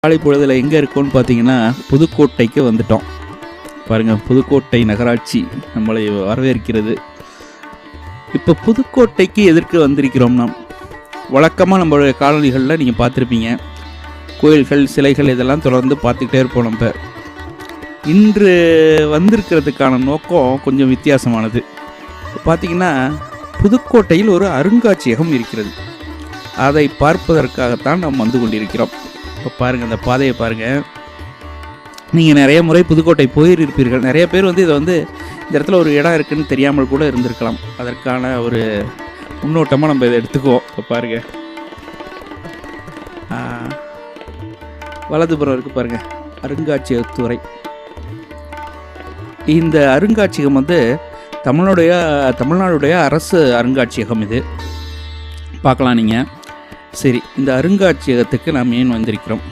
காலை பொழுதில் எங்கே இருக்கோன்னு பார்த்தீங்கன்னா புதுக்கோட்டைக்கு வந்துட்டோம். பாருங்கள், புதுக்கோட்டை நகராட்சி நம்மளை வரவேற்கிறது. இப்போ புதுக்கோட்டைக்கு எதற்கு வந்திருக்கிறோம்? நாம் வழக்கமாக நம்மளுடைய காலனிகளில் நீங்கள் பார்த்துருப்பீங்க, கோயில்கள், சிலைகள் இதெல்லாம் தொடர்ந்து பார்த்துக்கிட்டே இருப்போம். நம்ம இன்று வந்திருக்கிறதுக்கான நோக்கம் கொஞ்சம் வித்தியாசமானது. பார்த்திங்கன்னா, புதுக்கோட்டையில் ஒரு அருங்காட்சியகம் இருக்கிறது. அதை பார்ப்பதற்காகத்தான் நாம் வந்து கொண்டிருக்கிறோம். இப்போ பாருங்கள், அந்த பாதையை பாருங்கள். நீங்கள் நிறைய முறை புதுக்கோட்டை போயிருப்பீர்கள். நிறைய பேர் வந்து இதை இந்த இடத்துல ஒரு இடம் இருக்குதுன்னு தெரியாமல் கூட இருந்திருக்கலாம். அதற்கான ஒரு முன்னோட்டமாக நம்ம இதை எடுத்துக்குவோம். இப்போ பாருங்கள், வலதுபுறம் இருக்குது பாருங்கள், அருங்காட்சியகத்துறை. இந்த அருங்காட்சியகம் தமிழ்நாடுடைய அரசு அருங்காட்சியகம். இது பார்க்கலாம் நீங்கள். சரி, இந்த அருங்காட்சியகத்துக்கு நாம் ஏன் வந்திருக்கிறோம்?